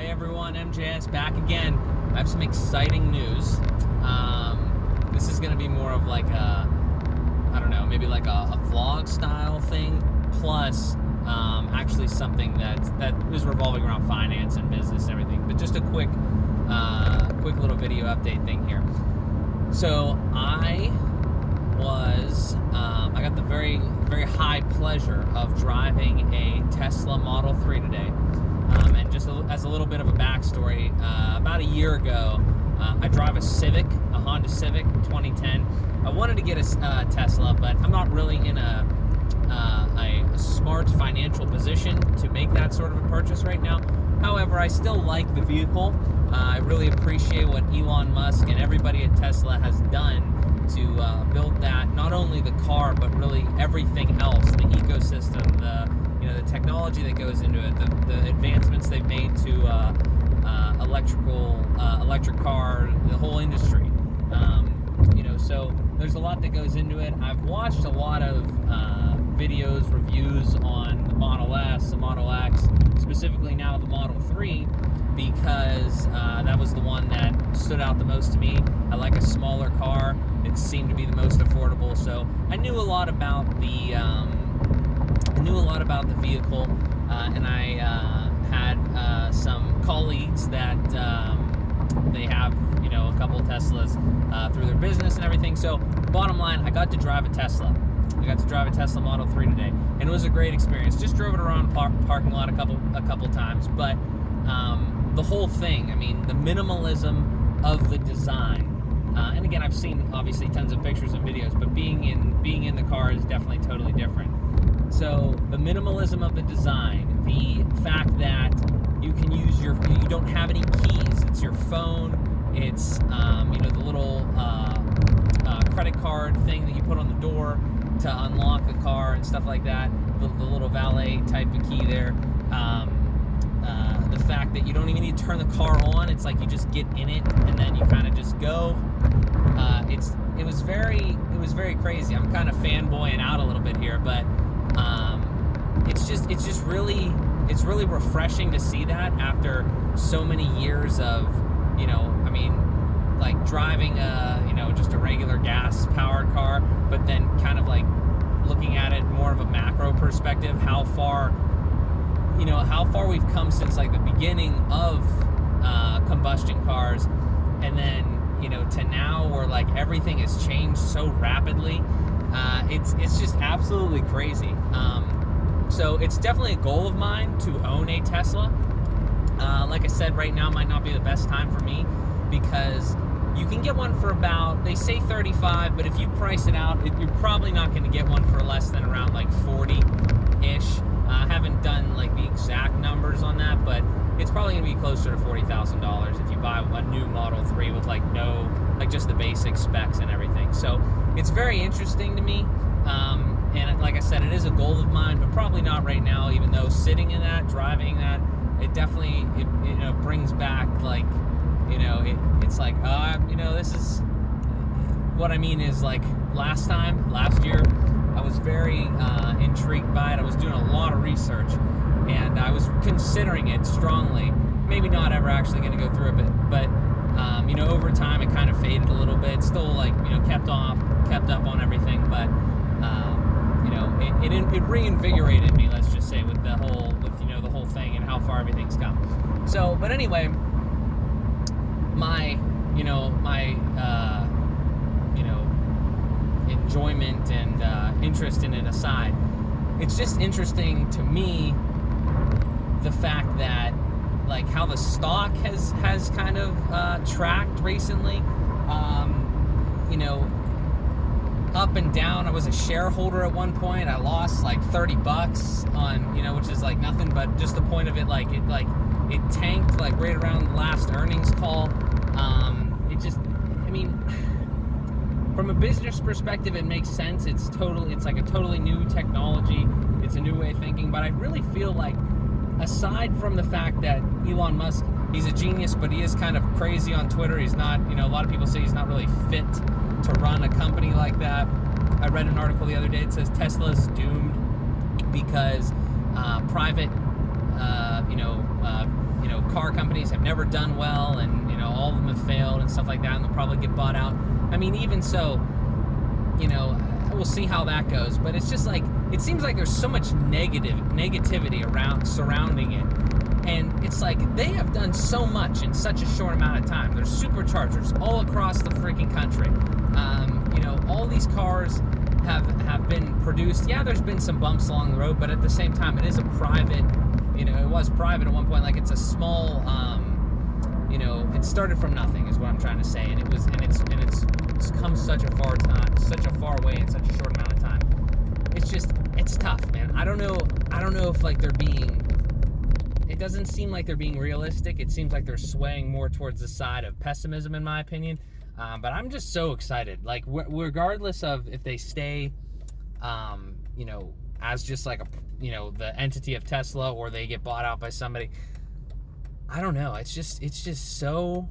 Hey everyone, MJS back again. I have some exciting news. This is going to be more of like a, I don't know, maybe like a vlog style thing, plus actually something that is revolving around finance and business and everything. But just a quick little video update thing here. So I got the very, very high pleasure of driving a Tesla Model 3 today. And just as a little bit of a backstory, about a year ago, I drive a Civic, a Honda Civic 2010. I wanted to get a Tesla, but I'm not really in a smart financial position to make that sort of a purchase right now. However, I still like the vehicle. I really appreciate what Elon Musk and everybody at Tesla has done to build that, not only the car, but really everything else, the ecosystem, the technology that goes into it, the advancements they've made to electric car, the whole industry. So there's a lot that goes into it. I've watched a lot of videos, reviews on the Model S, the Model X, specifically now the Model 3, because that was the one that stood out the most to me. I like a smaller car. It seemed to be the most affordable, so I knew a lot about the vehicle, and I had some colleagues that they have, a couple of Teslas through their business and everything. So bottom line, I got to drive a Tesla. I got to drive a Tesla Model 3 today, and it was a great experience. Just drove it around parking lot a couple times, but the whole thing, the minimalism of the design. And again, I've seen obviously tons of pictures and videos, but being in the car is definitely totally different. So the minimalism of the design, the fact that you can use you don't have any keys. It's your phone. It's the little credit card thing that you put on the door to unlock the car and stuff like that. The little valet type of key there. The fact that you don't even need to turn the car on. It's like you just get in it and then you kind of just go. It was very crazy. I'm kind of fanboying out a little bit here, but it's really refreshing to see that after so many years of like driving just a regular gas powered car, but then kind of like looking at it more of a macro perspective, how far we've come since like the beginning of combustion cars, and then to now where like everything has changed so rapidly. It's just absolutely crazy. So it's definitely a goal of mine to own a Tesla. Like I said, right now might not be the best time for me, because you can get one for about, they say 35, but if you price it out, you're probably not going to get one for less than around like 40-ish. I haven't done like the exact numbers on that, but it's probably going to be closer to $40,000 if you buy a new Model 3 with just the basic specs and everything. So it's very interesting to me. And like I said, it is a goal of mine, but probably not right now, even though sitting in that, driving that, it definitely, brings back like, it's like, this is, what I mean is like last year, I was very intrigued by it. I was doing a lot of research, and I was considering it strongly. Maybe not ever actually going to go through it, but over time it kind of faded a little bit. Still like kept up on everything, but it reinvigorated me. Let's just say with the whole thing and how far everything's come. So, but anyway, my enjoyment and interest in it aside, it's just interesting to me the fact that like how the stock has kind of tracked recently, up and down. I was a shareholder at one point. I lost like $30 on, which is like nothing, but just the point of it, it tanked like right around the last earnings call. From a business perspective, it makes sense. It's like a totally new technology. It's a new way of thinking, but I really feel like, aside from the fact that Elon Musk, he's a genius, but he is kind of crazy on Twitter. He's not, a lot of people say he's not really fit to run a company like that. I read an article the other day that says Tesla's doomed because private car companies have never done well, and you know, all of them have failed and stuff like that, and they'll probably get bought out. I mean, even so, you know, we'll see how that goes. But it's just like, it seems like there's so much negativity around surrounding it. And it's like, they have done so much in such a short amount of time. There's superchargers all across the freaking country. You know, all these cars have been produced. Yeah, there's been some bumps along the road, but at the same time, it is a private, you know, it was private at one point. Like, it's a small, you know, it started from nothing is what I'm trying to say. And it's come such a far way in such a short amount of time. It's tough, man. I don't know if like they're being, it doesn't seem like they're being realistic. It seems like they're swaying more towards the side of pessimism, in my opinion. But I'm just so excited. Like, regardless of if they stay, you know, as just like you know, the entity of Tesla, or they get bought out by somebody. I don't know. It's just so.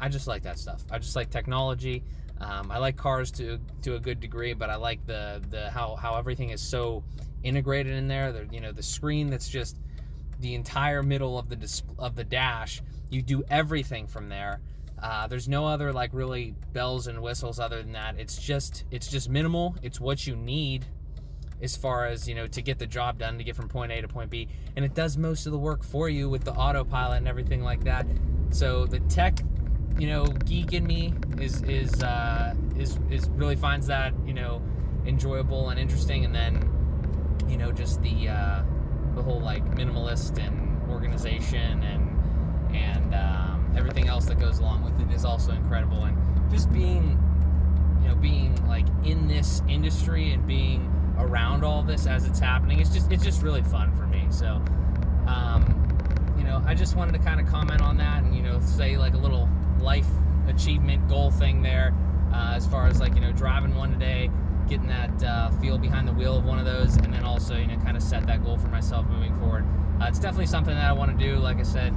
I just like that stuff. I just like technology. I like cars to a good degree, but I like the how everything is so integrated in there. You know, the screen that's just the entire middle of the dash. You do everything from there. There's no other like really bells and whistles other than that. It's just minimal. It's what you need as far as, you know, to get the job done, to get from point A to point B, and it does most of the work for you with the autopilot and everything like that. So the tech, you know, geek in me is really finds that, you know, enjoyable and interesting, and then, you know, just the whole like minimalist and organization and everything else that goes along with it is also incredible. And just being like in this industry and being around all this as it's happening, it's just really fun for me. So you know, I just wanted to kind of comment on that, and, you know, say like a little life achievement goal thing there, as far as like, you know, driving one today, getting that feel behind the wheel of one of those, and then also, you know, kind of set that goal for myself moving forward. It's definitely something that I want to do. Like I said,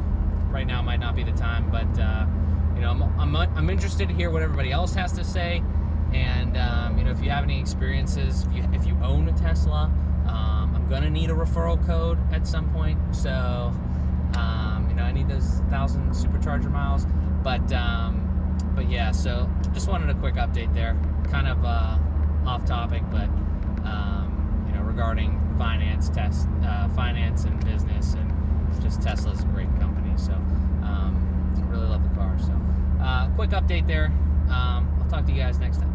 right now might not be the time, but you know, I'm interested to hear what everybody else has to say. And you know, if you have any experiences, if you own a Tesla, I'm gonna need a referral code at some point. So you know, I need those 1,000 supercharger miles. But yeah, so just wanted a quick update there, kind of off topic, but you know, regarding finance and business, and just Tesla's a great company. So I really love the car. So quick update there. I'll talk to you guys next time.